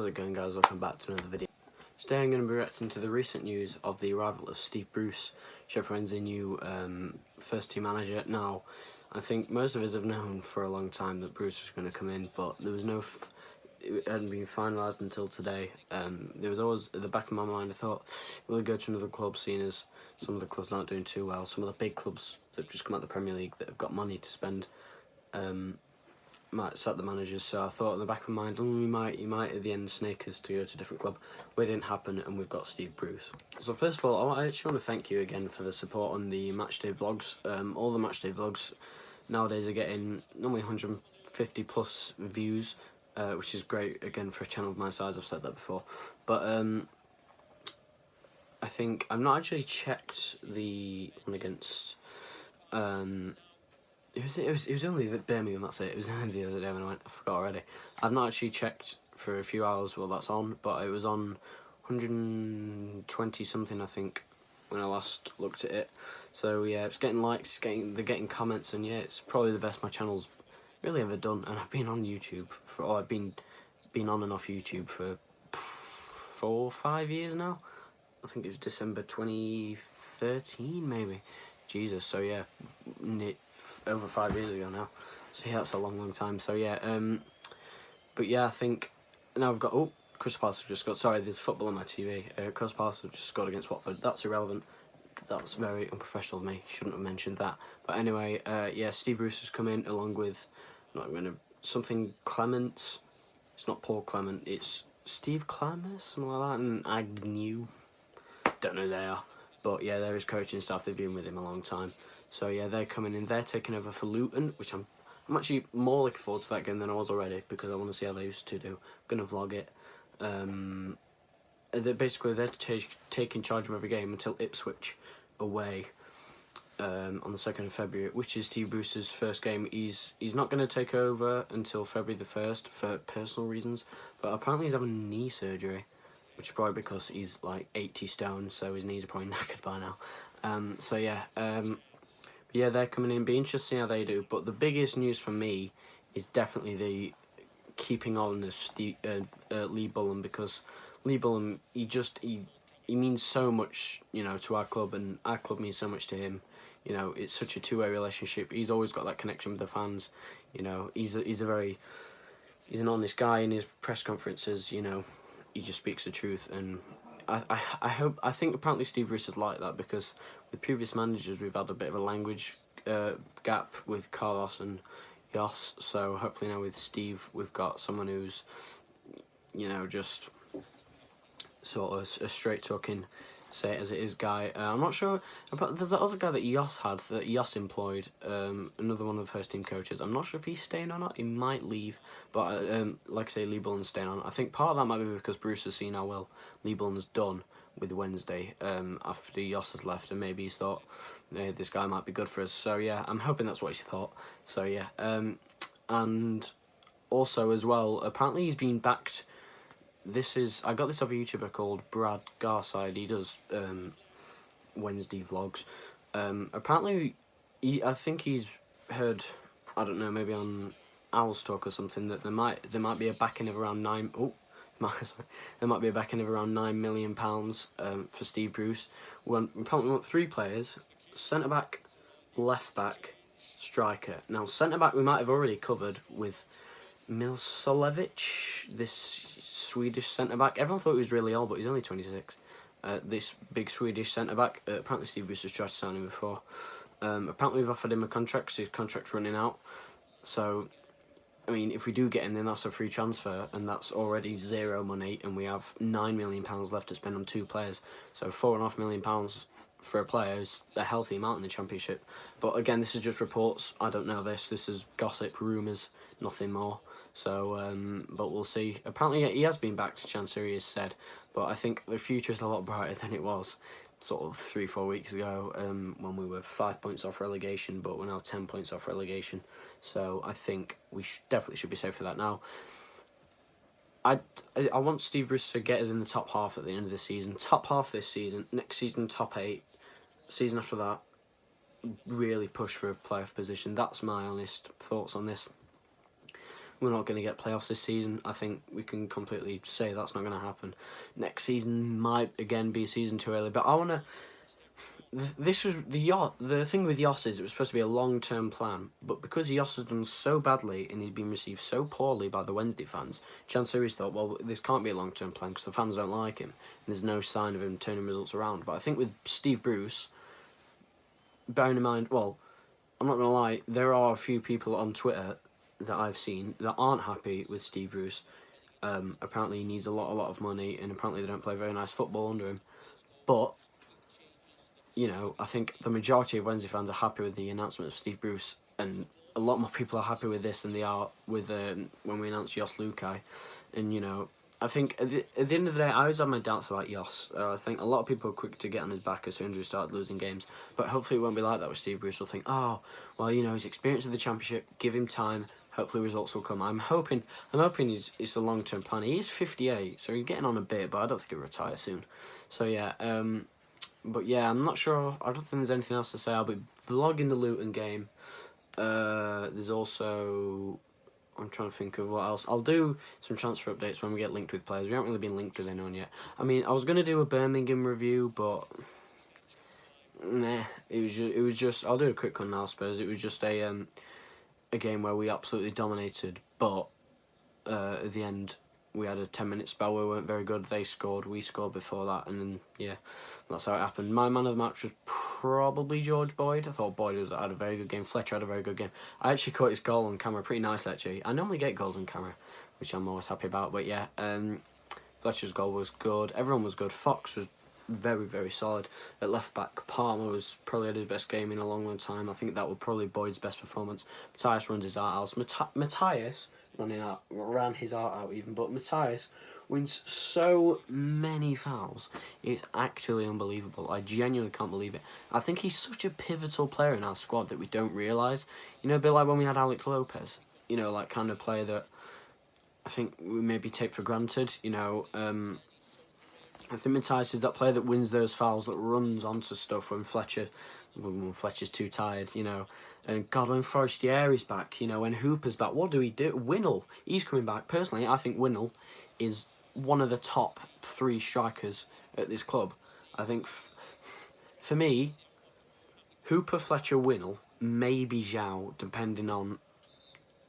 it going, guys? Welcome back to another video. Today I'm going to be reacting to the recent news of the arrival of Steve Bruce, Sheffield Wednesday new first team manager. Now, I think most of us have known for a long time that Bruce was going to come in, but there was no, it hadn't been finalised until today. There was always, at the back of my mind, I thought, we'll go to another club, seeing as some of the clubs aren't doing too well. Some of the big clubs that have just come out of the Premier League that have got money to spend might sack the managers, so I thought in the back of my mind, he might at the end snake us to go to a different club. But it didn't happen, and we've got Steve Bruce. So first of all, I actually want to thank you again for the support on the matchday vlogs. All the matchday vlogs nowadays are getting normally 150 plus views, which is great again for a channel of my size. I've said that before, but I think I've not actually checked the one against. It was only the Birmingham, that's it. It was only the other day when I went, I forgot already. I've not actually checked for a few hours while that's on, but it was on 120 something, I think, when I last looked at it. So yeah, it's getting likes, they're getting comments, and yeah, it's probably the best my channel's really ever done. And I've been on YouTube I've been on and off YouTube for 4 or 5 years now. I think it was December 2013 maybe. Jesus, so yeah, over 5 years ago now. So yeah, that's a long time. So yeah, but yeah, I think now I've got, Crystal Palace have just got, sorry, there's football on my TV. Crystal Palace have just scored against Watford. That's irrelevant. That's very unprofessional of me. Shouldn't have mentioned that. But anyway, yeah, Steve Bruce has come in along with, something Clements. It's not Paul Clement. It's Steve Clements, something like that, and Agnew. Don't know who they are. But yeah, they're his coaching staff. They've been with him a long time. So yeah, they're coming in. They're taking over for Luton, which I'm actually more looking forward to that game than I was already, because I want to see how they used to do. I'm gonna vlog it. They're taking charge of every game until Ipswich away on the 2nd of February, which is Steve Bruce's first game. He's not going to take over until February the 1st for personal reasons, but apparently he's having knee surgery, which is probably because he's like 80 stone, so his knees are probably knackered by now. So yeah, yeah, they're coming in. Be interested to see how they do. But the biggest news for me is definitely the keeping on of Lee Bullen, because Lee Bullen, he means so much, you know, to our club, and our club means so much to him. You know, it's such a two-way relationship. He's always got that connection with the fans. You know, he's an honest guy in his press conferences. You know, he just speaks the truth, and I think apparently Steve Bruce is like that, because with previous managers we've had a bit of a language gap with Carlos and Jos, so hopefully now with Steve we've got someone who's, you know, just sort of a straight talking, say it as it is guy. I'm not sure about, there's that other guy that Jos employed, another one of the first team coaches. I'm not sure if he's staying or not. He might leave, but like I say, Lee Bullen's staying on. I think part of that might be because Bruce has seen how well Lee Bullen's done with Wednesday after Jos has left, and maybe he's thought, hey, this guy might be good for us. So yeah, I'm hoping that's what he's thought. So yeah, and also as well, apparently he's been backed. I got this off a YouTuber called Brad Garside. He does Wednesday vlogs. Apparently, I think he's heard, I don't know, maybe on Owl's Talk or something, that there might be a backing of around there might be a backing of around £9 million for Steve Bruce. Apparently we want 3 players: centre back, left back, striker. Now centre back we might have already covered with Milsolevic, this Swedish centre-back. Everyone thought he was really old, but he's only 26. This big Swedish centre-back. Apparently Steve Bruce has tried to sign him before. Apparently we've offered him a contract, so his contract's running out. So, I mean, if we do get him, then that's a free transfer, and that's already zero money, and we have £9 million left to spend on 2 players. So £4.5 million for a player is a healthy amount in the Championship. But again, this is just reports. I don't know this. This is gossip, rumours, nothing more. So, but we'll see. Apparently he has been back to Chancery, has said, but I think the future is a lot brighter than it was sort of 3-4 weeks ago, when we were 5 points off relegation, but we're now 10 points off relegation. So I think we definitely should be safe for that now. I want Steve Bruce to get us in the top half at the end of the season. Top half this season, next season top 8, season after that, really push for a playoff position. That's my honest thoughts on this. we're not going to get playoffs this season. I think we can completely say that's not going to happen. Next season might again be a season too early, but I want to. This was the thing with Yoss is it was supposed to be a long-term plan, but because Yoss has done so badly and he's been received so poorly by the Wednesday fans, Chancery's thought, well, this can't be a long-term plan because the fans don't like him and there's no sign of him turning results around. But I think with Steve Bruce, bearing in mind, well, I'm not going to lie, there are a few people on Twitter that I've seen that aren't happy with Steve Bruce. Apparently he needs a lot of money and apparently they don't play very nice football under him. But you know, I think the majority of Wednesday fans are happy with the announcement of Steve Bruce, and a lot more people are happy with this than they are with when we announced Jos Lukai. And, you know, I think at the end of the day, I always have my doubts about Jos. I think a lot of people are quick to get on his back as soon as we start losing games, but hopefully it won't be like that with Steve Bruce. We'll think, oh, well, you know, he's experienced in the Championship, give him time, hopefully results will come. I'm hoping it's a long-term plan. He is 58, so he's getting on a bit, but I don't think he'll retire soon. So, yeah, but yeah, I'm not sure. I don't think there's anything else to say. I'll be vlogging the Luton game. There's also... I'm trying to think of what else. I'll do some transfer updates when we get linked with players. We haven't really been linked with anyone yet. I mean, I was going to do a Birmingham review, but... Nah, it was just... I'll do a quick one now, I suppose. It was just a game where we absolutely dominated, but at the end... We had a 10-minute spell where we weren't very good. They scored, we scored before that, and then, yeah, that's how it happened. My man of the match was probably George Boyd. I thought Boyd had a very good game. Fletcher had a very good game. I actually caught his goal on camera, pretty nice, actually. I normally get goals on camera, which I'm always happy about, but yeah, Fletcher's goal was good. Everyone was good. Fox was very, very solid. At left-back, Palmer was probably had his best game in a long, long time. I think that was probably Boyd's best performance. Matthias runs his heart out. Matthias... ran his heart out even, but Matthias wins so many fouls. It's actually unbelievable. I genuinely can't believe it. I think he's such a pivotal player in our squad that we don't realise. You know, a bit like when we had Alex Lopez. You know, like kind of player that I think we maybe take for granted. You know, I think Matthias is that player that wins those fouls, that runs onto stuff when Fletcher's too tired, you know. And God, when Forestieri's back, you know, when Hooper's back, what do we do? Winnall, he's coming back. Personally, I think Winnall is one of the top 3 strikers at this club. I think, for me, Hooper, Fletcher, Winnall, maybe Zhao, depending on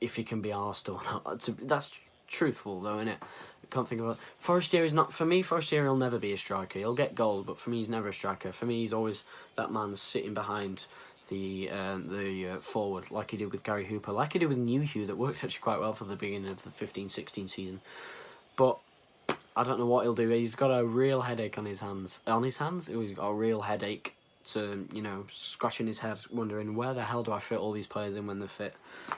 if he can be arsed or not. That's truthful, though, isn't it? I can't think of it. Forestieri's not... For me, Forestieri will never be a striker. He'll get goals, but for me, he's never a striker. For me, he's always that man sitting behind the forward, like he did with Gary Hooper, like he did with Newhugh, that worked actually quite well for the beginning of the 15-16 season. But I don't know what he'll do. He's got a real headache on his hands. He's got a real headache to, you know, scratching his head, wondering where the hell do I fit all these players in when they're fit.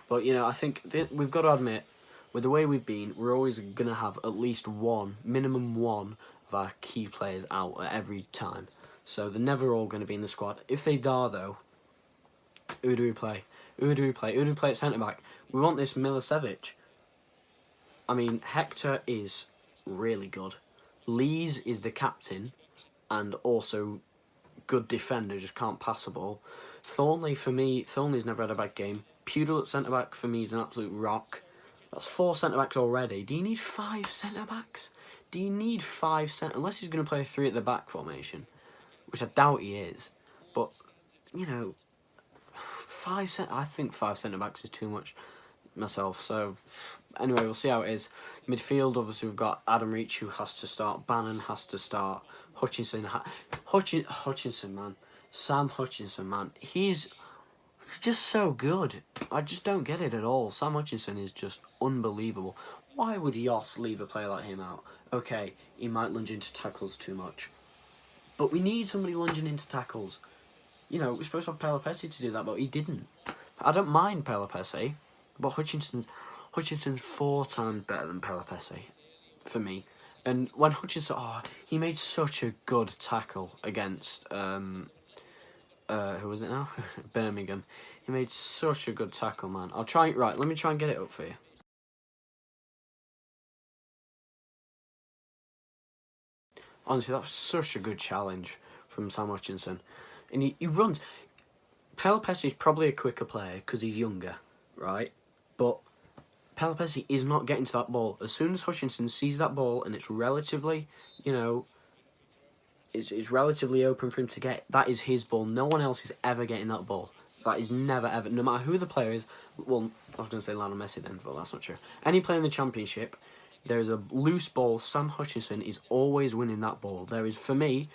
But, you know, I think we've got to admit, with the way we've been, we're always going to have at least minimum one of our key players out at every time. So they're never all going to be in the squad. If they are, though, who do we play? Who do we play at centre-back? We want this Milicevic. I mean, Hector is really good. Lees is the captain and also good defender, just can't pass the ball. Thornley, for me, Thornley's never had a bad game. Pudel at centre-back, for me, is an absolute rock. That's 4 centre-backs already. Do you need 5 centre-backs? Do you need 5 centre... Unless he's going to play a 3 at the back formation, which I doubt he is. But, you know, I think 5 centre-backs is too much myself. So, anyway, we'll see how it is. Midfield, obviously, we've got Adam Reach, who has to start. Bannon has to start. Hutchinson, man. Sam Hutchinson, man. He's just so good. I just don't get it at all. Sam Hutchinson is just unbelievable. Why would Yoss leave a player like him out? Okay, he might lunge into tackles too much. But we need somebody lunging into tackles. You know, we're supposed to have Pelopessi to do that, but he didn't. I don't mind Pelopessi, but Hutchinson's 4 times better than Pelopessi, for me. And when Hutchinson... he made such a good tackle against... who was it now? Birmingham. He made such a good tackle, man. Right, let me try and get it up for you. Honestly, that was such a good challenge from Sam Hutchinson. And he runs... Pelopessi is probably a quicker player because he's younger, right? But Pelopessi is not getting to that ball. As soon as Hutchinson sees that ball and it's relatively, you know, it's relatively open for him to get, that is his ball. No one else is ever getting that ball. That is never, ever, no matter who the player is, well, I was going to say Lionel Messi then, but that's not true. Any player in the Championship, there is a loose ball, Sam Hutchinson is always winning that ball. There is, for me,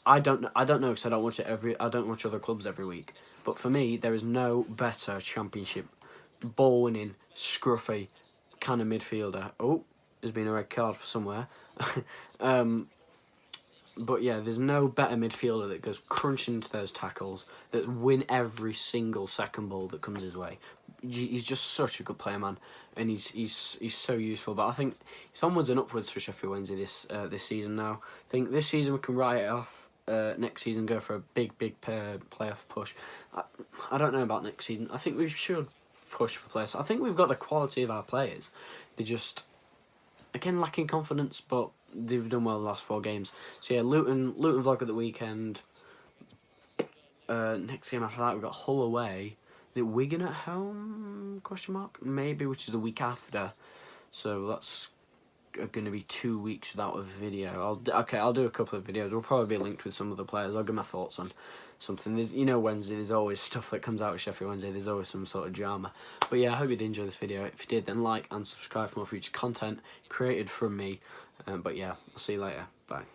I don't know because I don't watch other clubs every week. But for me, there is no better Championship ball winning, scruffy kind of midfielder. Oh, there's been a red card for somewhere. But yeah, there's no better midfielder that goes crunching into those tackles, that win every single second ball that comes his way. He's just such a good player, man, and he's so useful. But I think it's onwards and upwards for Sheffield Wednesday this season now. I think this season we can write it off. Next season go for a big playoff push. I don't know about next season. I think we should push for playoffs. I think we've got the quality of our players. They just, again, lacking confidence, but they've done well the last 4 games. So yeah, Luton vlog at the weekend. Next game after that we've got Hull away. Is it Wigan at home? Question mark? Maybe, which is the week after. So that's going to be 2 weeks without a video. I'll do a couple of videos. We'll probably be linked with some of the players. I'll give my thoughts on something. Wednesday, there's always stuff that comes out with Sheffield Wednesday. There's always some sort of drama. But yeah, I hope you did enjoy this video. If you did, then like and subscribe for more future content created from me. But yeah, I'll see you later. Bye.